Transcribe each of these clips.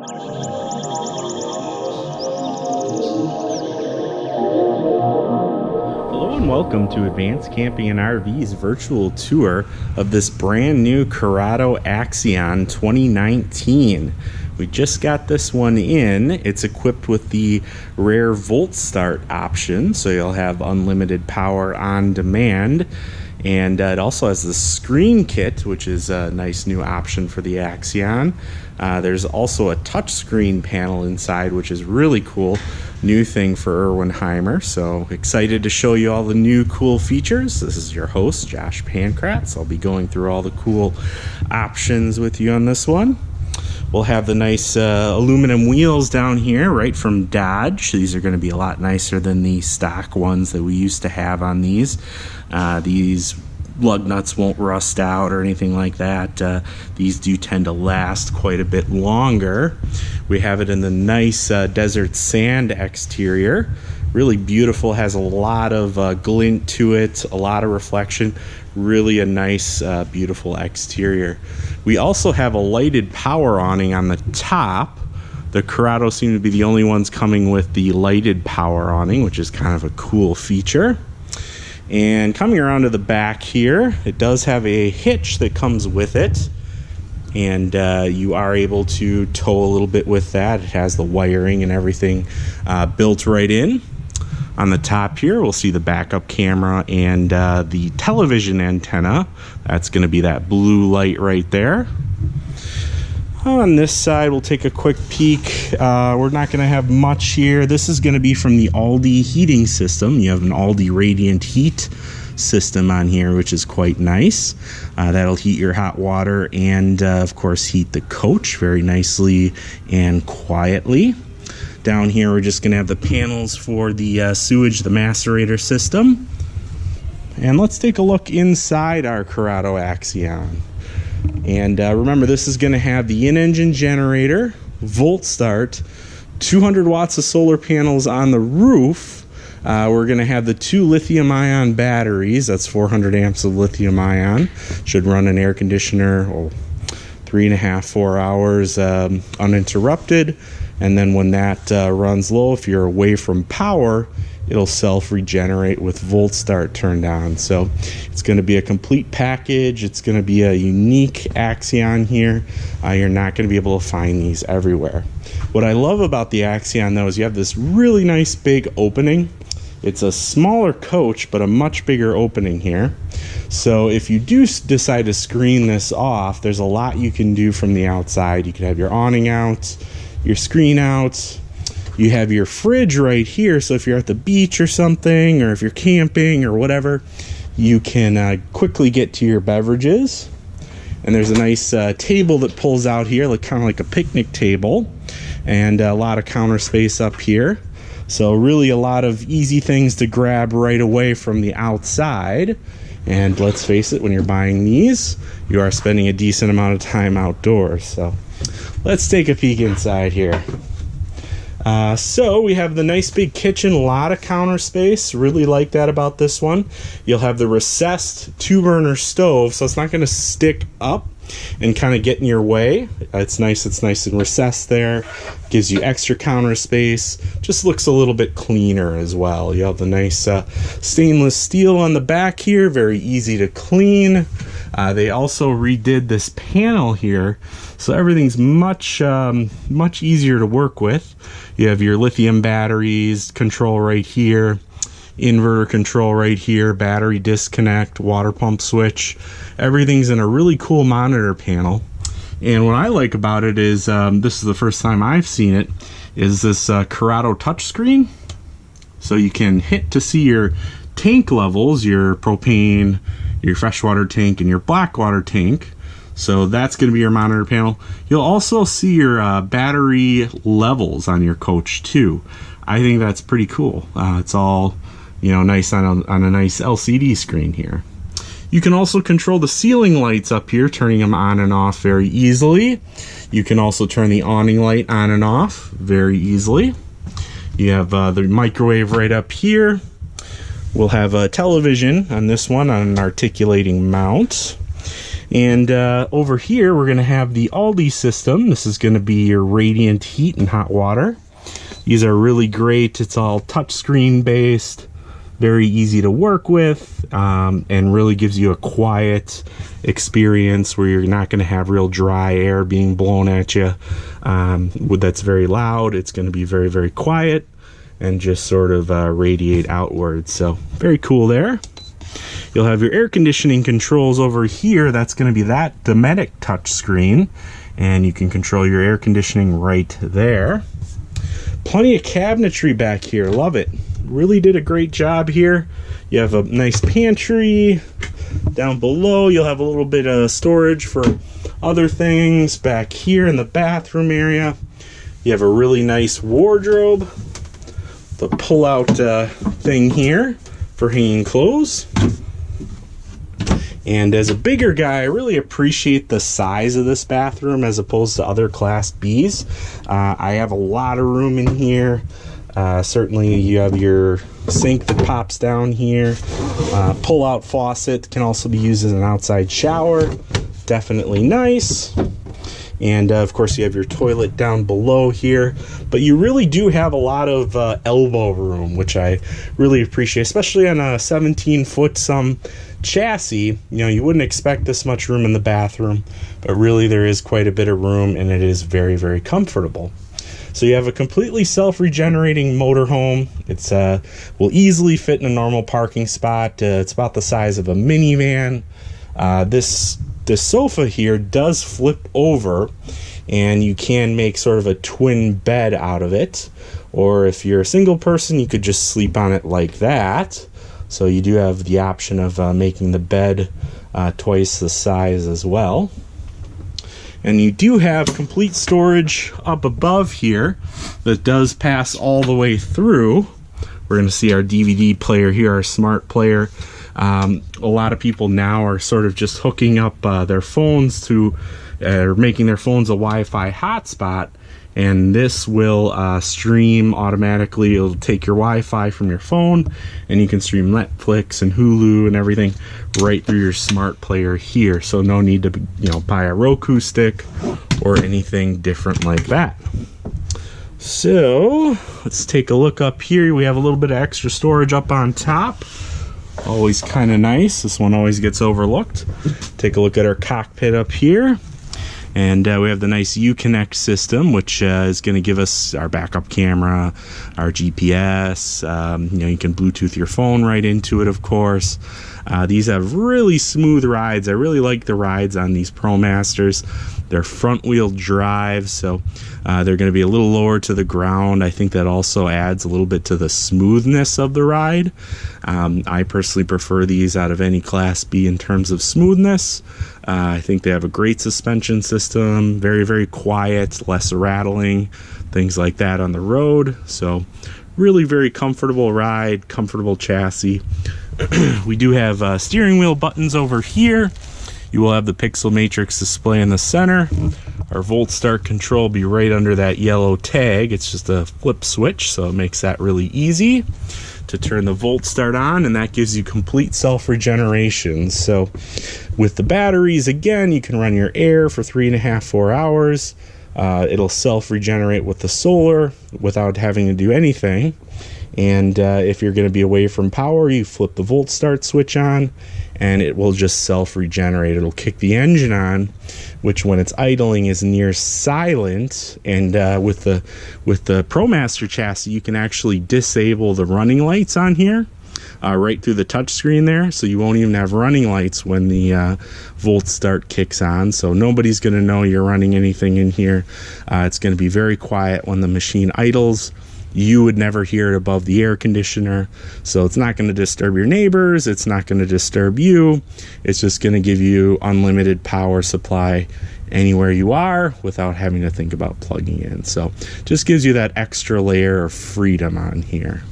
Hello and welcome to Advanced Camping and RV's virtual tour of this brand new Carado Axion 2019. We just got this one in. It's equipped with the rare volt start option, so you'll have unlimited power on demand. And it also has the screen kit, which is a nice new option for the Axion. There's also a touchscreen panel inside, which is really cool. New thing for Erwinheimer. So excited to show you all the new cool features. This is your host, Josh Pankratz. I'll be going through all the cool options with you on this one. We'll have the nice aluminum wheels down here, right from Dodge. These are going to be a lot nicer than the stock ones that we used to have on these. These lug nuts won't rust out or anything like that. These do tend to last quite a bit longer. We have it in the nice desert sand exterior. Really beautiful, has a lot of glint to it, a lot of reflection. Really a nice, beautiful exterior. We also have a lighted power awning on the top. The Carado seem to be the only ones coming with the lighted power awning, which is kind of a cool feature. And coming around to the back here, it does have a hitch that comes with it. And you are able to tow a little bit with that. It has the wiring and everything built right in. On the top here, we'll see the backup camera and the television antenna. That's going to be that blue light right there. On this side, we'll take a quick peek. We're not going to have much here. This is going to be from the Aldi heating system. You have an Aldi Radiant Heat system on here, which is quite nice. That'll heat your hot water and, of course, heat the coach very nicely and quietly. Down here, we're just going to have the panels for the sewage, the macerator system. And let's take a look inside our Carado Axion. And remember, this is going to have the in-engine generator, volt start, 200 watts of solar panels on the roof. We're going to have the 2 lithium-ion batteries. That's 400 amps of lithium-ion. Should run an air conditioner 3.5 to 4 hours uninterrupted. And then when that runs low, if you're away from power, it'll self-regenerate with volt start turned on. So it's going to be a complete package. It's going to be a unique Axion here. You're not going to be able to find these everywhere. What I love about the Axion, though, is you have this really nice big opening. It's a smaller coach, but a much bigger opening here. So if you do decide to screen this off, there's a lot you can do from the outside. You can have your awning out, your screen out. You have your fridge right here, so if you're at the beach or something, or if you're camping or whatever, you can quickly get to your beverages. And there's a nice table that pulls out here, kind of like a picnic table, and a lot of counter space up here. So really a lot of easy things to grab right away from the outside. And let's face it, when you're buying these, you are spending a decent amount of time outdoors. So let's take a peek inside here. So we have the nice big kitchen, a lot of counter space. Really like that about this one. You'll have the recessed 2-burner stove, so it's not going to stick up and kind of get in your way. It's nice and recessed there. Gives you extra counter space. Just looks a little bit cleaner as well. You have the nice stainless steel on the back here, very easy to clean. They also redid this panel here, so everything's much easier to work with. You have your lithium batteries control right here, inverter control right here, battery disconnect, water pump switch. Everything's in a really cool monitor panel. And what I like about it is, this is the first time I've seen it, is this Carado touchscreen. So you can hit to see your tank levels, your propane, your freshwater tank, and your blackwater tank. So that's going to be your monitor panel. You'll also see your battery levels on your coach too. I think that's pretty cool. It's all, nice on a nice LCD screen here. You can also control the ceiling lights up here, turning them on and off very easily. You can also turn the awning light on and off very easily. You have the microwave right up here. We'll have a television on this one on an articulating mount. And over here, we're going to have the Aldi system. This is going to be your radiant heat and hot water. These are really great. It's all touchscreen based, very easy to work with, and really gives you a quiet experience where you're not going to have real dry air being blown at you. That's very loud. It's going to be very, very quiet and just sort of radiate outwards. So very cool there. You'll have your air conditioning controls over here. That's going to be that Dometic touchscreen, and you can control your air conditioning right there. Plenty of cabinetry back here. Love it. Really did a great job here. You have a nice pantry. Down below, you'll have a little bit of storage for other things. Back here in the bathroom area, you have a really nice wardrobe. The pull-out thing here for hanging clothes. And as a bigger guy, I really appreciate the size of this bathroom as opposed to other Class Bs. I have a lot of room in here. Certainly you have your sink that pops down here. Pull-out faucet can also be used as an outside shower. Definitely nice. And of course you have your toilet down below here, but you really do have a lot of elbow room, which I really appreciate, especially on a 17-foot chassis. You know, you wouldn't expect this much room in the bathroom, but really there is quite a bit of room, and it is very, very comfortable. So you have a completely self-regenerating motorhome. It's will easily fit in a normal parking spot. It's about the size of a minivan. This sofa here does flip over, and you can make sort of a twin bed out of it. Or if you're a single person, you could just sleep on it like that. So you do have the option of making the bed twice the size as well. And you do have complete storage up above here that does pass all the way through. We're going to see our DVD player here, our smart player. A lot of people now are sort of just hooking up their phones to, or making their phones a Wi-Fi hotspot, and this will stream automatically. It'll take your Wi-Fi from your phone, and you can stream Netflix and Hulu and everything right through your smart player here. So no need to, buy a Roku stick or anything different like that. So let's take a look up here. We have a little bit of extra storage up on top. Always kind of nice. This one always gets overlooked. Take a look at our cockpit up here. And we have the nice Uconnect system, which is going to give us our backup camera, our GPS. You can Bluetooth your phone right into it, of course. These have really smooth rides. I really like the rides on these ProMasters. They're front-wheel drive, so they're going to be a little lower to the ground. I think that also adds a little bit to the smoothness of the ride. I personally prefer these out of any Class B in terms of smoothness. I think they have a great suspension system, very, very quiet, less rattling, things like that on the road. So really very comfortable ride, comfortable chassis. We do have steering wheel buttons over here. You will have the pixel matrix display in the center. Our volt start control will be right under that yellow tag. It's just a flip switch, so it makes that really easy to turn the volt start on, and that gives you complete self-regeneration. So with the batteries, again, you can run your air for 3.5-4 hours. It'll self-regenerate with the solar without having to do anything. And if you're going to be away from power, you flip the volt start switch on, and it will just self-regenerate. It'll kick the engine on, which when it's idling is near silent. And with the ProMaster chassis, you can actually disable the running lights on here right through the touchscreen there, so you won't even have running lights when the volt start kicks on. So nobody's going to know you're running anything in here. It's going to be very quiet when the machine idles. You would never hear it above the air conditioner, so it's not going to disturb your neighbors. It's not going to disturb you. It's just going to give you unlimited power supply anywhere you are without having to think about plugging in. So just gives you that extra layer of freedom on here.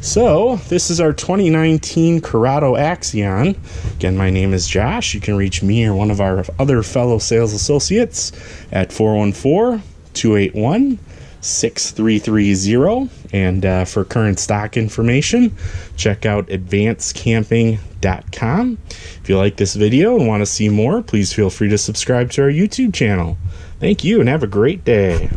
So this is our 2019 Carado Axion. Again, my name is Josh. You can reach me or one of our other fellow sales associates at 414-281 6330. And for current stock information, check out advancedcamping.com. If you like this video and want to see more, please feel free to subscribe to our YouTube channel. Thank you and have a great day.